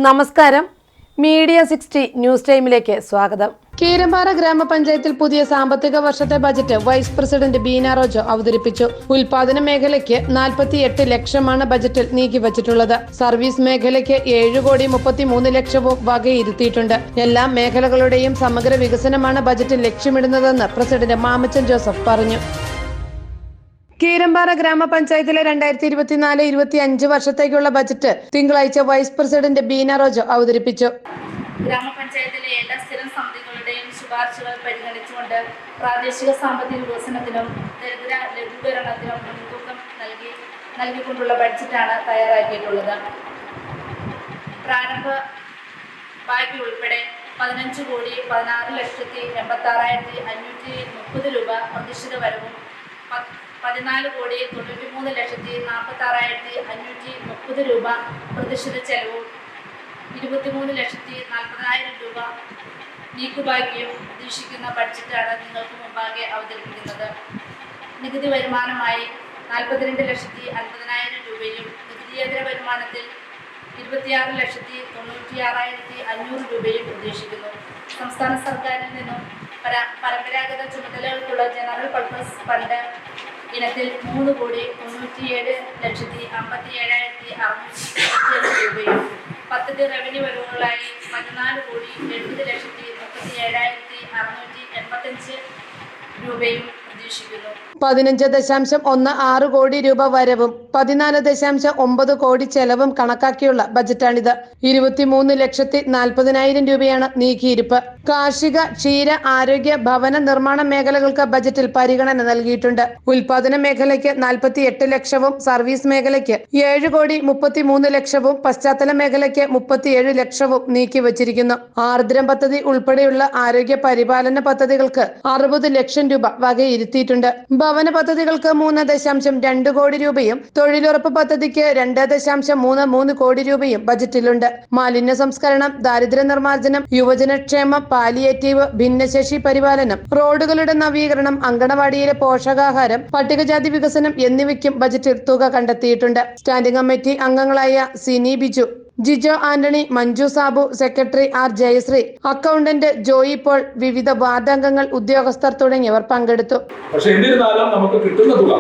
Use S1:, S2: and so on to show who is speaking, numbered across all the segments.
S1: നമസ്കാരം. Media 60 news ടൈമിലേക്ക് സ്വാഗതം. കീരമ്പാറ ഗ്രാമപഞ്ചായത്തിൽ പുതിയ സാമ്പത്തിക വർഷത്തെ budget vice president Beena Rojo അവതരിപ്പിച്ചു. ഉൽപാദന മേഖലയ്ക്ക് 48 ലക്ഷമാണ് ബജറ്റിൽ നീക്കിവച്ചിട്ടുള്ളത്. സർവീസ് മേഖലയ്ക്ക് 7,33 ലക്ഷവും വകയിരുത്തിയിട്ടുണ്ട്. എല്ലാ മേഖലകളുടെയും സമഗ്ര വികസനമാണ് ബജറ്റിൽ ലക്ഷ്യമിടുന്നതെന്ന് പ്രസിഡന്റ് മാമച്ചൻ ജോസഫ് പറഞ്ഞു. കീരമ്പാറ ഗ്രാമപഞ്ചായത്തിലെ 2024-25 വർഷത്തേക്കുള്ള ബജറ്റ് തിങ്കളാഴ്ച വൈസ് പ്രസിഡന്റ് ബീന റോജോ അവതരിപ്പിച്ചു.
S2: ഗ്രാമപഞ്ചായത്തിലെ എല്ലാ സ്ഥിരം സമിതികളുടെയും ശുപാർശകൾ പരിഗണിച്ചുകൊണ്ട് പ്രാദേശിക സാമ്പത്തിക വികസനത്തിനും ദരിദ്ര ലഘൂകരണത്തിനും മുൻതൂക്കം നൽകിക്കൊണ്ടുള്ള ബഡ്ജറ്റാണ് തയ്യാറാക്കിയിട്ടുള്ളത്. പ്രാരംഭ വായ്പ ഉൾപ്പെടെ 15,16,86,530 രൂപ പ്രതിഷ്ഠിത വരവും 14,93,46,530 രൂപ പ്രതിഷ്ഠിത ചെലവും 23,40,000 രൂപ നീക്കുബാക്കിയും പ്രതീക്ഷിക്കുന്ന ബഡ്ജറ്റാണ് നിങ്ങൾക്ക് മുമ്പാകെ അവതരിപ്പിക്കുന്നത്. നികുതി വരുമാനമായി 42,50,000 രൂപയും നികുതിയേതര വരുമാനത്തിൽ 26,96,500 രൂപയും പ്രതീക്ഷിക്കുന്നു. സംസ്ഥാന സർക്കാരിൽ നിന്നും പരമ്പരാഗത ചുമതലകൾക്കുള്ള ജനറൽ പർപ്പസ് ഫണ്ട് ഇനത്തിൽ 3,57,57,627 രൂപയും പദ്ധതി റവന്യൂ വരവുകളായി 14,70,37,685 രൂപയും പ്രതീക്ഷിക്കുന്നു.
S1: 15.16 കോടി രൂപ വരവും 14.9 കോടി ചെലവും കണക്കാക്കിയുള്ള ബജറ്റാണിത്. 23,40,000 രൂപയാണ് നീക്കിയിരിപ്പ്. കാർഷിക, ക്ഷീര, ആരോഗ്യ, ഭവന നിർമ്മാണ മേഖലകൾക്ക് ബജറ്റിൽ പരിഗണന നൽകിയിട്ടുണ്ട്. ഉൽപാദന മേഖലയ്ക്ക് 48 ലക്ഷവും സർവീസ് മേഖലയ്ക്ക് 7,33 ലക്ഷവും പശ്ചാത്തല മേഖലയ്ക്ക് 37 ലക്ഷവും നീക്കിവച്ചിരിക്കുന്നു. ആർദ്രം പദ്ധതി ഉൾപ്പെടെയുള്ള ആരോഗ്യ പരിപാലന പദ്ധതികൾക്ക് 60 ലക്ഷം രൂപ വകയിരുത്തിയിട്ടുണ്ട്. ഭവന പദ്ധതികൾക്ക് 3.2 കോടി രൂപയും തൊഴിലുറപ്പ് പദ്ധതിക്ക് 2.33 കോടി രൂപയും ബജറ്റിലുണ്ട്. മാലിന്യ സംസ്കരണം, ദാരിദ്ര്യ നിർമ്മാർജ്ജനം, യുവജനക്ഷേമം, പാലിയേറ്റീവ്, ഭിന്നശേഷി പരിപാലനം, റോഡുകളുടെ നവീകരണം, അങ്കണവാടിയിലെ പോഷകാഹാരം, പട്ടികജാതി വികസനം എന്നിവയ്ക്കും ബജറ്റിൽ തുക കണ്ടെത്തിയിട്ടുണ്ട്. സ്റ്റാൻഡിംഗ് കമ്മിറ്റി അംഗങ്ങളായ Sini Biju, Jijo Antony, Manju Sabu, secretary R Jayashree, accountant Joy Paul, വിവിധ വാർഡംഗങ്ങൾ, ഉദ്യോഗസ്ഥർ തുടങ്ങിയവർ പങ്കെടുത്തു.
S3: പക്ഷെ എന്നിരുന്നാലും നമുക്ക് കിട്ടുന്ന തുക,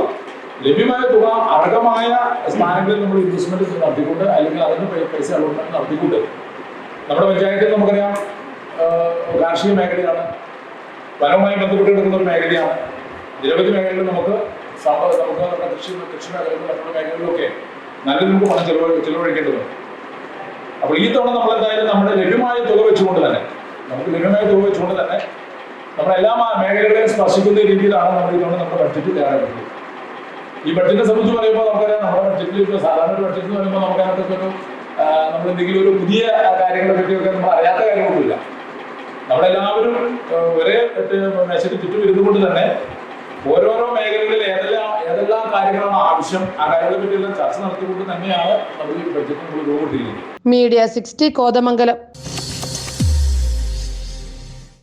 S3: ലഭ്യമായ തുക അർഹമായ സ്ഥാനങ്ങളിൽ നമ്മൾ ഇൻവെസ്റ്റ്മെന്റ് നടത്തിക്കൊണ്ട് അല്ലെങ്കിൽ അതിന് പൈസ അലോട്ട്മെന്റ് നടത്തിക്കൊണ്ട് നമ്മുടെ പഞ്ചായത്തിൽ നമുക്കറിയാം കാർഷിക മേഖലയാണ്, വനവുമായി ബന്ധപ്പെട്ട് കിടക്കുന്ന ഒരു മേഖലയാണ്. നിരവധി മേഖലകളിൽ നമുക്ക് കൃഷി മേഖലകളിലും മറ്റുള്ള മേഖലകളിലൊക്കെ നല്ല നമുക്ക് പണം ചെലവഴിക്കേണ്ടതുണ്ട്. അപ്പോൾ ഈ തവണ നമ്മൾ എന്തായാലും നമ്മുടെ ലഭ്യമായ തുക വെച്ചുകൊണ്ട് തന്നെ നമ്മുടെ എല്ലാ മേഖലകളെയും സ്പർശിക്കുന്ന രീതിയിലാണ് നമ്മൾ ഇതവണ നമ്മുടെ ബഡ്ജറ്റ് തയ്യാറാക്കുന്നത്. ഈ ബഡ്ജറ്റിനെ സംബന്ധിച്ച് പറയുമ്പോൾ നമുക്കറിയാം, നമ്മുടെ ബഡ്ജറ്റിൽ സാധാരണ ഒരു ബഡ്ജറ്റ് എന്ന് പറയുമ്പോൾ നമുക്ക് അതിനകത്തൊക്കെ നമ്മൾ എന്തെങ്കിലും ഒരു പുതിയ കാര്യങ്ങളെ പറ്റിയൊക്കെ നമ്മൾ അറിയാത്ത കാര്യങ്ങളൊന്നുമില്ല. നമ്മളെല്ലാവരും ഒരേ മേശയ്ക്ക് ചുറ്റും ഇരുന്നുകൊണ്ട് തന്നെ ഓരോരോ മേഖലകളിൽ ഏതെല്ലാം കാര്യങ്ങളാണ് ആവശ്യം, ആ കാര്യങ്ങളെ പറ്റിയുള്ള ചർച്ച നടത്തിക്കൊണ്ട് തന്നെയാണ് നമ്മൾ ഈ ബഡ്ജറ്റ് നമ്മൾ രൂപപ്പെട്ടിരിക്കുന്നത്.
S1: മീഡിയ 60 കോതമംഗലം.